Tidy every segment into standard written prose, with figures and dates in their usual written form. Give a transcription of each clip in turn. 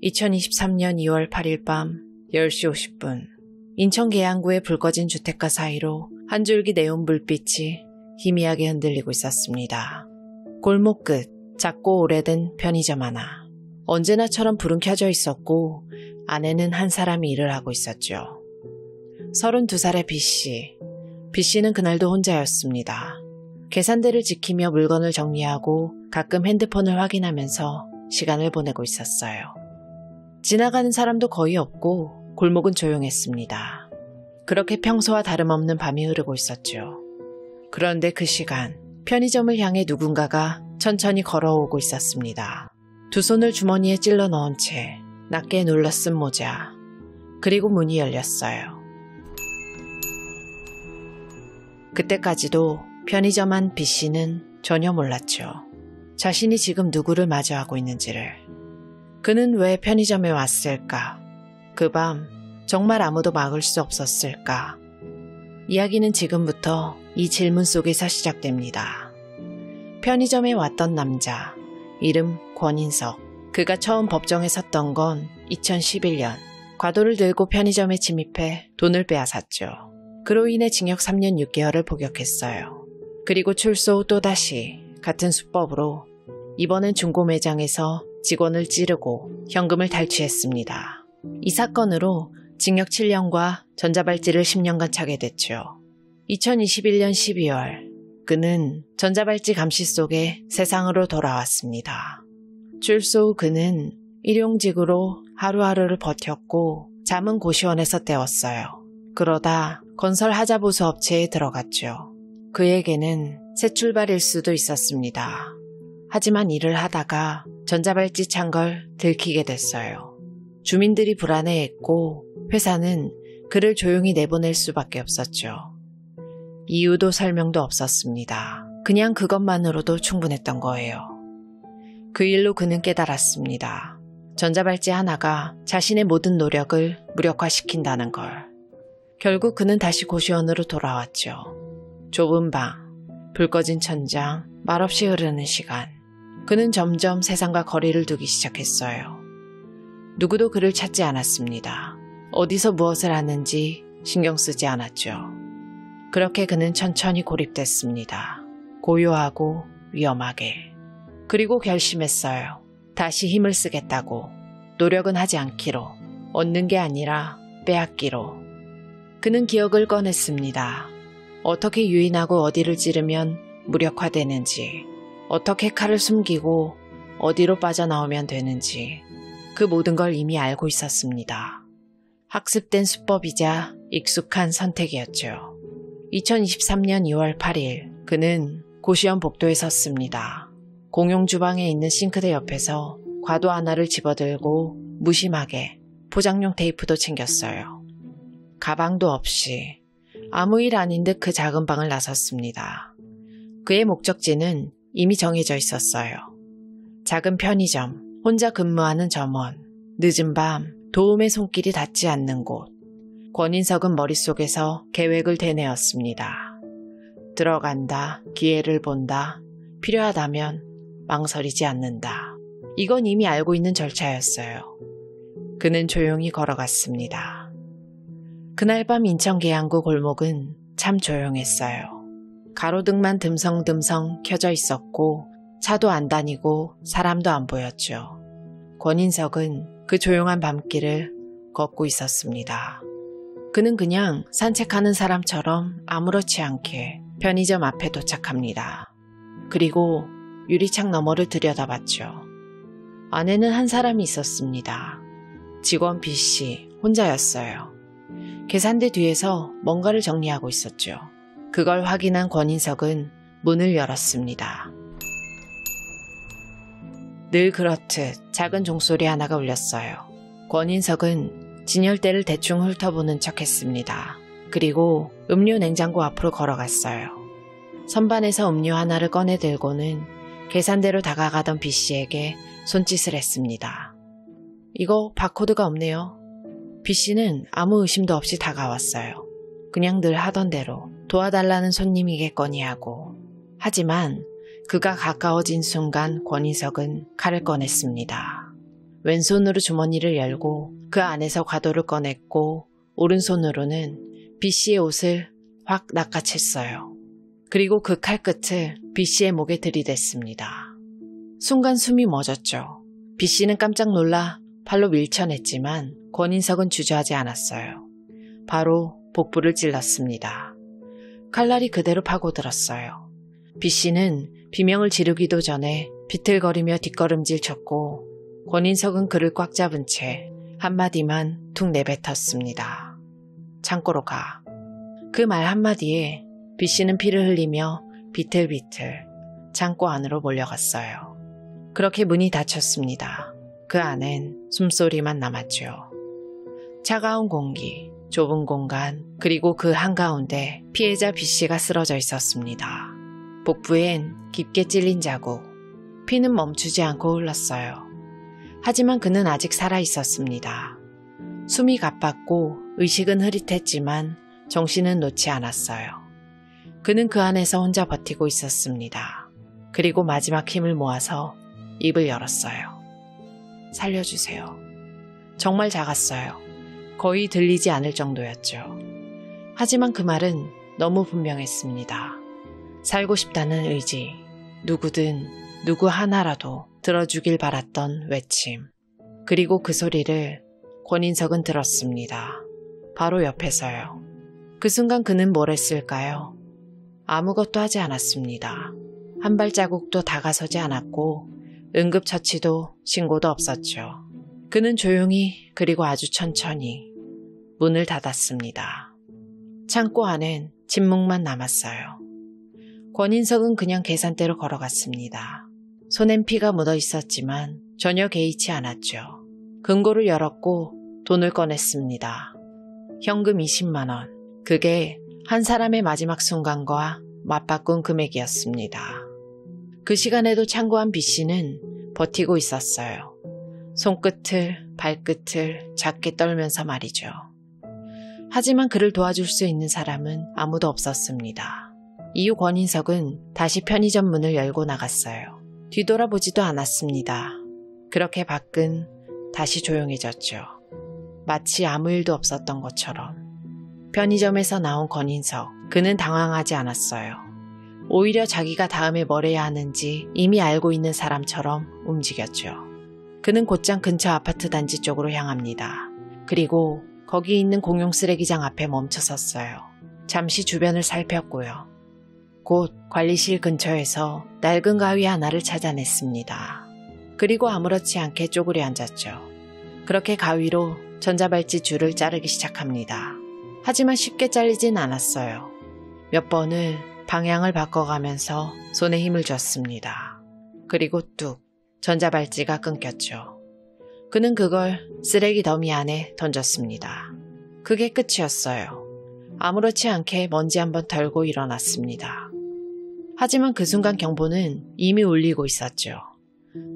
2023년 2월 8일 밤 10시 50분 인천 계양구의 불 꺼진 주택가 사이로 한 줄기 네온 불빛이 희미하게 흔들리고 있었습니다. 골목 끝 작고 오래된 편의점 하나. 언제나처럼 불은 켜져 있었고 안에는 한 사람이 일을 하고 있었죠. 32살의 B씨. B씨는 그날도 혼자였습니다. 계산대를 지키며 물건을 정리하고 가끔 핸드폰을 확인하면서 시간을 보내고 있었어요. 지나가는 사람도 거의 없고 골목은 조용했습니다. 그렇게 평소와 다름없는 밤이 흐르고 있었죠. 그런데 그 시간 편의점을 향해 누군가가 천천히 걸어오고 있었습니다. 두 손을 주머니에 찔러 넣은 채 낮게 눌러 쓴 모자. 그리고 문이 열렸어요. 그때까지도 편의점 안 B씨는 전혀 몰랐죠. 자신이 지금 누구를 마주하고 있는지를. 그는 왜 편의점에 왔을까? 그 밤 정말 아무도 막을 수 없었을까? 이야기는 지금부터 이 질문 속에서 시작됩니다. 편의점에 왔던 남자, 이름 권인석. 그가 처음 법정에 섰던 건 2011년. 과도를 들고 편의점에 침입해 돈을 빼앗았죠. 그로 인해 징역 3년 6개월을 복역했어요. 그리고 출소 후 또다시 같은 수법으로 이번엔 중고 매장에서 직원을 찌르고 현금을 탈취했습니다. 이 사건으로 징역 7년과 전자발찌를 10년간 차게 됐죠. 2021년 12월 그는 전자발찌 감시 속에 세상으로 돌아왔습니다. 출소 후 그는 일용직으로 하루하루를 버텼고 잠은 고시원에서 때웠어요. 그러다 건설 하자보수 업체에 들어갔죠. 그에게는 새 출발일 수도 있었습니다. 하지만 일을 하다가 전자발찌 찬 걸 들키게 됐어요. 주민들이 불안해했고 회사는 그를 조용히 내보낼 수밖에 없었죠. 이유도 설명도 없었습니다. 그냥 그것만으로도 충분했던 거예요. 그 일로 그는 깨달았습니다. 전자발찌 하나가 자신의 모든 노력을 무력화시킨다는 걸. 결국 그는 다시 고시원으로 돌아왔죠. 좁은 방, 불 꺼진 천장, 말없이 흐르는 시간. 그는 점점 세상과 거리를 두기 시작했어요. 누구도 그를 찾지 않았습니다. 어디서 무엇을 하는지 신경 쓰지 않았죠. 그렇게 그는 천천히 고립됐습니다. 고요하고 위험하게. 그리고 결심했어요. 다시 힘을 쓰겠다고. 노력은 하지 않기로. 얻는 게 아니라 빼앗기로. 그는 기억을 꺼냈습니다. 어떻게 유인하고 어디를 찌르면 무력화되는지, 어떻게 칼을 숨기고 어디로 빠져나오면 되는지 그 모든 걸 이미 알고 있었습니다. 학습된 수법이자 익숙한 선택이었죠. 2023년 2월 8일 그는 고시원 복도에 섰습니다. 공용 주방에 있는 싱크대 옆에서 과도 하나를 집어들고 무심하게 포장용 테이프도 챙겼어요. 가방도 없이 아무 일 아닌 듯 그 작은 방을 나섰습니다. 그의 목적지는 이미 정해져 있었어요. 작은 편의점, 혼자 근무하는 점원, 늦은 밤 도움의 손길이 닿지 않는 곳. 권인석은 머릿속에서 계획을 되뇌었습니다. 들어간다, 기회를 본다, 필요하다면 망설이지 않는다. 이건 이미 알고 있는 절차였어요. 그는 조용히 걸어갔습니다. 그날 밤 인천 계양구 골목은 참 조용했어요. 가로등만 듬성듬성 켜져 있었고 차도 안 다니고 사람도 안 보였죠. 권인석은 그 조용한 밤길을 걷고 있었습니다. 그는 그냥 산책하는 사람처럼 아무렇지 않게 편의점 앞에 도착합니다. 그리고 유리창 너머를 들여다봤죠. 안에는 한 사람이 있었습니다. 직원 B씨 혼자였어요. 계산대 뒤에서 뭔가를 정리하고 있었죠. 그걸 확인한 권인석은 문을 열었습니다. 늘 그렇듯 작은 종소리 하나가 울렸어요. 권인석은 진열대를 대충 훑어보는 척 했습니다. 그리고 음료 냉장고 앞으로 걸어갔어요. 선반에서 음료 하나를 꺼내 들고는 계산대로 다가가던 B씨에게 손짓을 했습니다. 이거 바코드가 없네요. B씨는 아무 의심도 없이 다가왔어요. 그냥 늘 하던 대로 도와달라는 손님이겠거니 하고. 하지만 그가 가까워진 순간 권인석은 칼을 꺼냈습니다. 왼손으로 주머니를 열고 그 안에서 과도를 꺼냈고 오른손으로는 B씨의 옷을 확 낚아챘어요. 그리고 그 칼끝을 B씨의 목에 들이댔습니다. 순간 숨이 멎었죠. B씨는 깜짝 놀라 팔로 밀쳐냈지만 권인석은 주저하지 않았어요. 바로 복부를 찔렀습니다. 칼날이 그대로 파고들었어요. B씨는 비명을 지르기도 전에 비틀거리며 뒷걸음질 쳤고 권인석은 그를 꽉 잡은 채 한마디만 툭 내뱉었습니다. 창고로 가. 그 말 한마디에 B씨는 피를 흘리며 비틀비틀 창고 안으로 몰려갔어요. 그렇게 문이 닫혔습니다. 그 안엔 숨소리만 남았죠. 차가운 공기, 좁은 공간, 그리고 그 한가운데 피해자 B씨가 쓰러져 있었습니다. 복부엔 깊게 찔린 자국, 피는 멈추지 않고 흘렀어요. 하지만 그는 아직 살아 있었습니다. 숨이 가빴고 의식은 흐릿했지만 정신은 놓지 않았어요. 그는 그 안에서 혼자 버티고 있었습니다. 그리고 마지막 힘을 모아서 입을 열었어요. 살려주세요. 정말 작았어요. 거의 들리지 않을 정도였죠. 하지만 그 말은 너무 분명했습니다. 살고 싶다는 의지, 누구든 누구 하나라도 들어주길 바랐던 외침. 그리고 그 소리를 권인석은 들었습니다. 바로 옆에서요. 그 순간 그는 뭘 했을까요? 아무것도 하지 않았습니다. 한 발자국도 다가서지 않았고 응급처치도 신고도 없었죠. 그는 조용히 그리고 아주 천천히 문을 닫았습니다. 창고 안엔 침묵만 남았어요. 권인석은 그냥 계산대로 걸어갔습니다. 손엔 피가 묻어 있었지만 전혀 개의치 않았죠. 금고를 열었고 돈을 꺼냈습니다. 현금 20만 원. 그게 한 사람의 마지막 순간과 맞바꾼 금액이었습니다. 그 시간에도 창고한 B씨는 버티고 있었어요. 손끝을, 발끝을 작게 떨면서 말이죠. 하지만 그를 도와줄 수 있는 사람은 아무도 없었습니다. 이후 권인석은 다시 편의점 문을 열고 나갔어요. 뒤돌아보지도 않았습니다. 그렇게 밖은 다시 조용해졌죠. 마치 아무 일도 없었던 것처럼. 편의점에서 나온 권인석, 그는 당황하지 않았어요. 오히려 자기가 다음에 뭘 해야 하는지 이미 알고 있는 사람처럼 움직였죠. 그는 곧장 근처 아파트 단지 쪽으로 향합니다. 그리고 거기 있는 공용 쓰레기장 앞에 멈춰섰어요. 잠시 주변을 살폈고요. 곧 관리실 근처에서 낡은 가위 하나를 찾아냈습니다. 그리고 아무렇지 않게 쪼그려 앉았죠. 그렇게 가위로 전자발찌 줄을 자르기 시작합니다. 하지만 쉽게 잘리진 않았어요. 몇 번을 방향을 바꿔가면서 손에 힘을 줬습니다. 그리고 뚝 전자발찌가 끊겼죠. 그는 그걸 쓰레기 더미 안에 던졌습니다. 그게 끝이었어요. 아무렇지 않게 먼지 한번 털고 일어났습니다. 하지만 그 순간 경보는 이미 울리고 있었죠.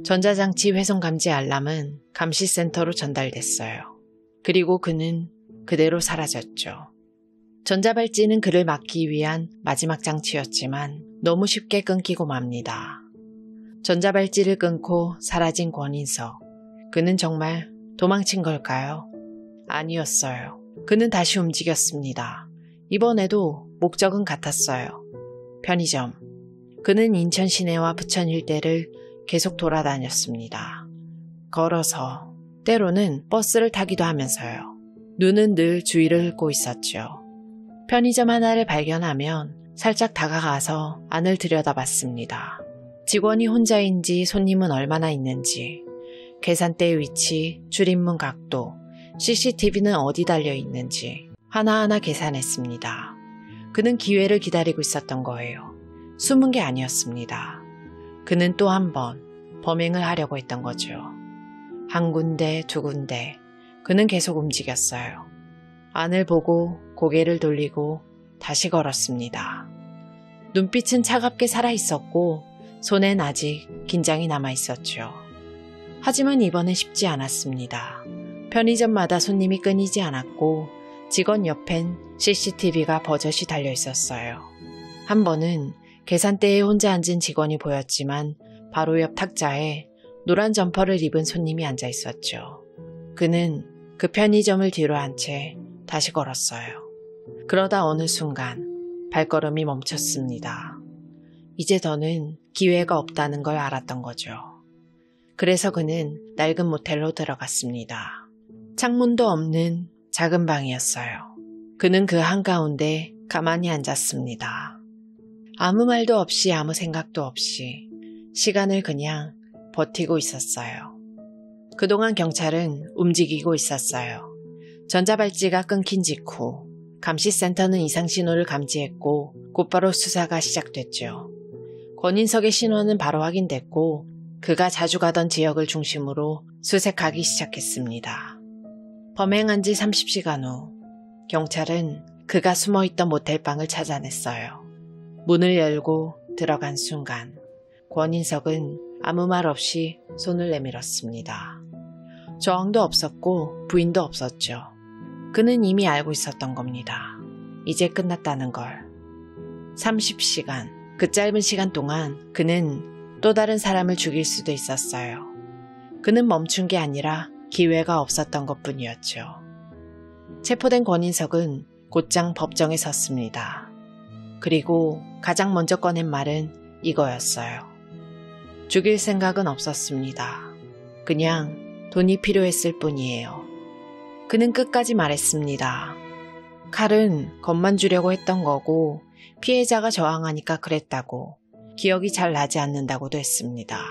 전자장치 훼손 감지 알람은 감시센터로 전달됐어요. 그리고 그는 그대로 사라졌죠. 전자발찌는 그를 막기 위한 마지막 장치였지만 너무 쉽게 끊기고 맙니다. 전자발찌를 끊고 사라진 권인석. 그는 정말 도망친 걸까요? 아니었어요. 그는 다시 움직였습니다. 이번에도 목적은 같았어요. 편의점. 그는 인천 시내와 부천 일대를 계속 돌아다녔습니다. 걸어서, 때로는 버스를 타기도 하면서요. 눈은 늘 주위를 훑고 있었죠. 편의점 하나를 발견하면 살짝 다가가서 안을 들여다봤습니다. 직원이 혼자인지 손님은 얼마나 있는지, 계산대의 위치, 출입문 각도, CCTV는 어디 달려 있는지 하나하나 계산했습니다. 그는 기회를 기다리고 있었던 거예요. 숨은 게 아니었습니다. 그는 또 한 번 범행을 하려고 했던 거죠. 한 군데, 두 군데, 그는 계속 움직였어요. 안을 보고 고개를 돌리고 다시 걸었습니다. 눈빛은 차갑게 살아있었고 손엔 아직 긴장이 남아있었죠. 하지만 이번엔 쉽지 않았습니다. 편의점마다 손님이 끊이지 않았고 직원 옆엔 CCTV가 버젓이 달려있었어요. 한 번은 계산대에 혼자 앉은 직원이 보였지만 바로 옆 탁자에 노란 점퍼를 입은 손님이 앉아 있었죠. 그는 그 편의점을 뒤로 한 채 다시 걸었어요. 그러다 어느 순간 발걸음이 멈췄습니다. 이제 더는 기회가 없다는 걸 알았던 거죠. 그래서 그는 낡은 모텔로 들어갔습니다. 창문도 없는 작은 방이었어요. 그는 그 한가운데 가만히 앉았습니다. 아무 말도 없이 아무 생각도 없이 시간을 그냥 버티고 있었어요. 그동안 경찰은 움직이고 있었어요. 전자발찌가 끊긴 직후 감시센터는 이상 신호를 감지했고 곧바로 수사가 시작됐죠. 권인석의 신원은 바로 확인됐고 그가 자주 가던 지역을 중심으로 수색하기 시작했습니다. 범행한 지 30시간 후 경찰은 그가 숨어있던 모텔방을 찾아냈어요. 문을 열고 들어간 순간 권인석은 아무 말 없이 손을 내밀었습니다. 저항도 없었고 부인도 없었죠. 그는 이미 알고 있었던 겁니다. 이제 끝났다는 걸. 30시간, 그 짧은 시간 동안 그는 또 다른 사람을 죽일 수도 있었어요. 그는 멈춘 게 아니라 기회가 없었던 것뿐이었죠. 체포된 권인석은 곧장 법정에 섰습니다. 그리고 가장 먼저 꺼낸 말은 이거였어요. 죽일 생각은 없었습니다. 그냥 돈이 필요했을 뿐이에요. 그는 끝까지 말했습니다. 칼은 겁만 주려고 했던 거고 피해자가 저항하니까 그랬다고, 기억이 잘 나지 않는다고도 했습니다.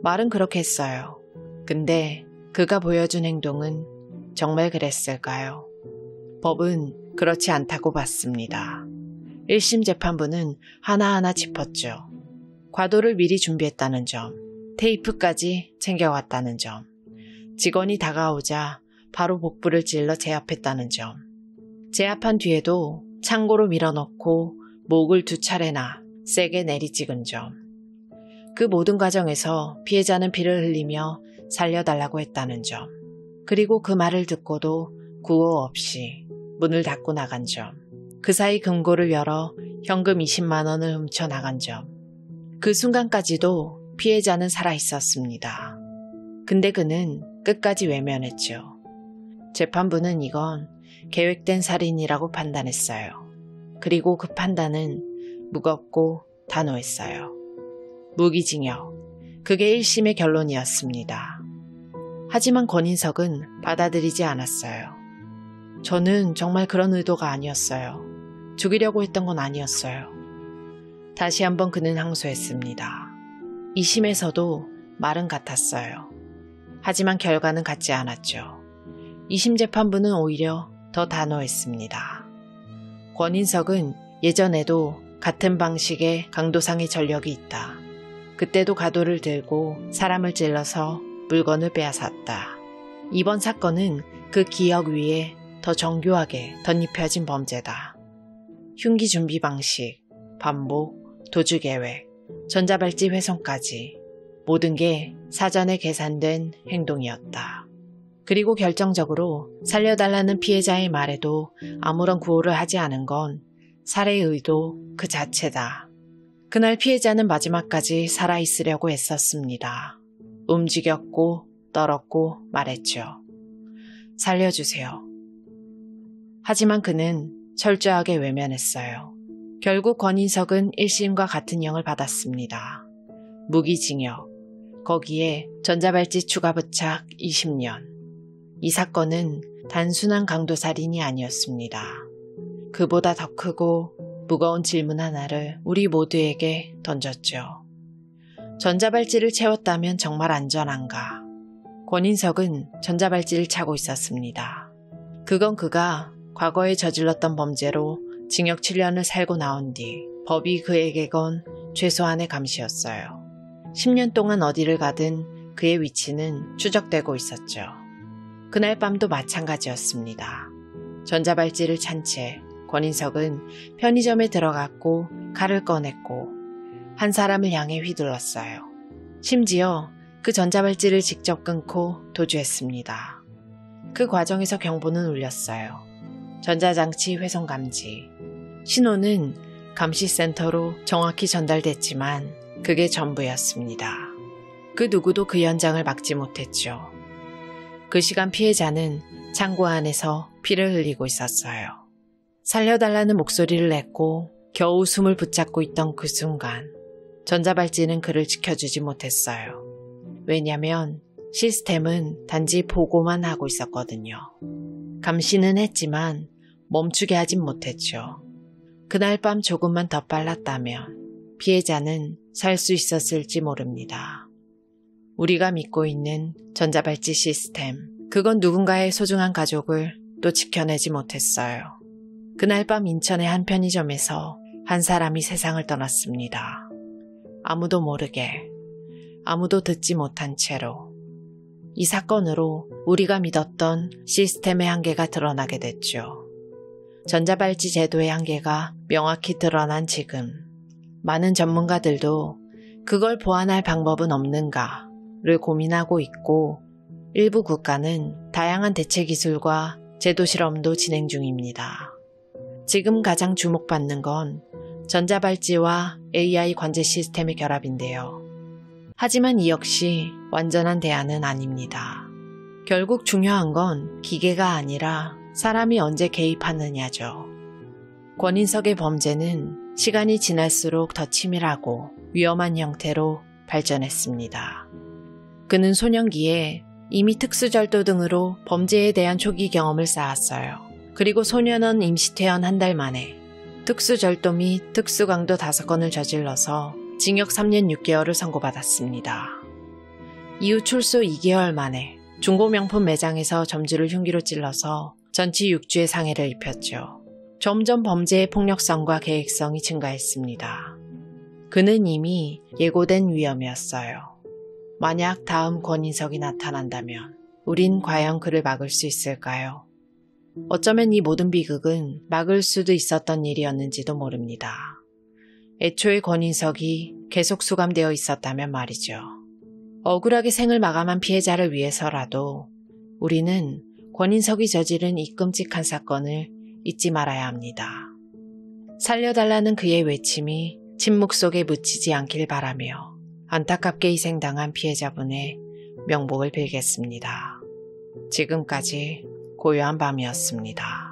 말은 그렇게 했어요. 근데 그가 보여준 행동은 정말 그랬을까요? 법은 그렇지 않다고 봤습니다. 1심 재판부는 하나하나 짚었죠. 과도를 미리 준비했다는 점, 테이프까지 챙겨왔다는 점, 직원이 다가오자 바로 복부를 찔러 제압했다는 점, 제압한 뒤에도 창고로 밀어넣고 목을 2차례나 세게 내리찍은 점, 그 모든 과정에서 피해자는 피를 흘리며 살려달라고 했다는 점, 그리고 그 말을 듣고도 구호 없이 문을 닫고 나간 점, 그 사이 금고를 열어 현금 20만 원을 훔쳐 나간 점, 그 순간까지도 피해자는 살아있었습니다. 근데 그는 끝까지 외면했죠. 재판부는 이건 계획된 살인이라고 판단했어요. 그리고 그 판단은 무겁고 단호했어요. 무기징역. 그게 1심의 결론이었습니다. 하지만 권인석은 받아들이지 않았어요. 저는 정말 그런 의도가 아니었어요. 죽이려고 했던 건 아니었어요. 다시 한번 그는 항소했습니다. 2심에서도 말은 같았어요. 하지만 결과는 같지 않았죠. 2심 재판부는 오히려 더 단호했습니다. 권인석은 예전에도 같은 방식의 강도상의 전력이 있다. 그때도 가도를 들고 사람을 찔러서 물건을 빼앗았다. 이번 사건은 그 기억 위에 더 정교하게 덧입혀진 범죄다. 흉기 준비 방식, 반복, 도주 계획, 전자발찌 훼손까지 모든 게 사전에 계산된 행동이었다. 그리고 결정적으로 살려달라는 피해자의 말에도 아무런 구호를 하지 않은 건 살해의 의도 그 자체다. 그날 피해자는 마지막까지 살아있으려고 애썼습니다. 움직였고 떨었고 말했죠. 살려주세요. 하지만 그는 철저하게 외면했어요. 결국 권인석은 1심과 같은 형을 받았습니다. 무기징역, 거기에 전자발찌 추가 부착 20년. 이 사건은 단순한 강도살인이 아니었습니다. 그보다 더 크고 무거운 질문 하나를 우리 모두에게 던졌죠. 전자발찌를 채웠다면 정말 안전한가? 권인석은 전자발찌를 차고 있었습니다. 그건 그가 과거에 저질렀던 범죄로 징역 7년을 살고 나온 뒤 법이 그에게 건 최소한의 감시였어요. 10년 동안 어디를 가든 그의 위치는 추적되고 있었죠. 그날 밤도 마찬가지였습니다. 전자발찌를 찬 채 권인석은 편의점에 들어갔고 칼을 꺼냈고 한 사람을 향해 휘둘렀어요. 심지어 그 전자발찌를 직접 끊고 도주했습니다. 그 과정에서 경보는 울렸어요. 전자장치 훼손 감지. 신호는 감시센터로 정확히 전달됐지만 그게 전부였습니다. 그 누구도 그 현장을 막지 못했죠. 그 시간 피해자는 창고 안에서 피를 흘리고 있었어요. 살려달라는 목소리를 냈고 겨우 숨을 붙잡고 있던 그 순간 전자발찌는 그를 지켜주지 못했어요. 왜냐면 시스템은 단지 보고만 하고 있었거든요. 감시는 했지만 멈추게 하진 못했죠. 그날 밤 조금만 더 빨랐다면 피해자는 살 수 있었을지 모릅니다. 우리가 믿고 있는 전자발찌 시스템, 그건 누군가의 소중한 가족을 또 지켜내지 못했어요. 그날 밤 인천의 한 편의점에서 한 사람이 세상을 떠났습니다. 아무도 모르게, 아무도 듣지 못한 채로. 이 사건으로 우리가 믿었던 시스템의 한계가 드러나게 됐죠. 전자발찌 제도의 한계가 명확히 드러난 지금, 많은 전문가들도 그걸 보완할 방법은 없는가를 고민하고 있고, 일부 국가는 다양한 대체 기술과 제도 실험도 진행 중입니다. 지금 가장 주목받는 건 전자발찌와 AI 관제 시스템의 결합인데요. 하지만 이 역시 완전한 대안은 아닙니다. 결국 중요한 건 기계가 아니라 사람이 언제 개입하느냐죠. 권인석의 범죄는 시간이 지날수록 더 치밀하고 위험한 형태로 발전했습니다. 그는 소년기에 이미 특수절도 등으로 범죄에 대한 초기 경험을 쌓았어요. 그리고 소년원 임시퇴원 한 달 만에 특수절도 및 특수강도 5건을 저질러서 징역 3년 6개월을 선고받았습니다. 이후 출소 2개월 만에 중고명품 매장에서 점주를 흉기로 찔러서 전치 6주의 상해를 입혔죠. 점점 범죄의 폭력성과 계획성이 증가했습니다. 그는 이미 예고된 위험이었어요. 만약 다음 권인석이 나타난다면 우린 과연 그를 막을 수 있을까요? 어쩌면 이 모든 비극은 막을 수도 있었던 일이었는지도 모릅니다. 애초에 권인석이 계속 수감되어 있었다면 말이죠. 억울하게 생을 마감한 피해자를 위해서라도 우리는 권인석이 저지른 이 끔찍한 사건을 잊지 말아야 합니다. 살려달라는 그의 외침이 침묵 속에 묻히지 않길 바라며 안타깝게 희생당한 피해자분의 명복을 빌겠습니다. 지금까지 고요한 밤이었습니다.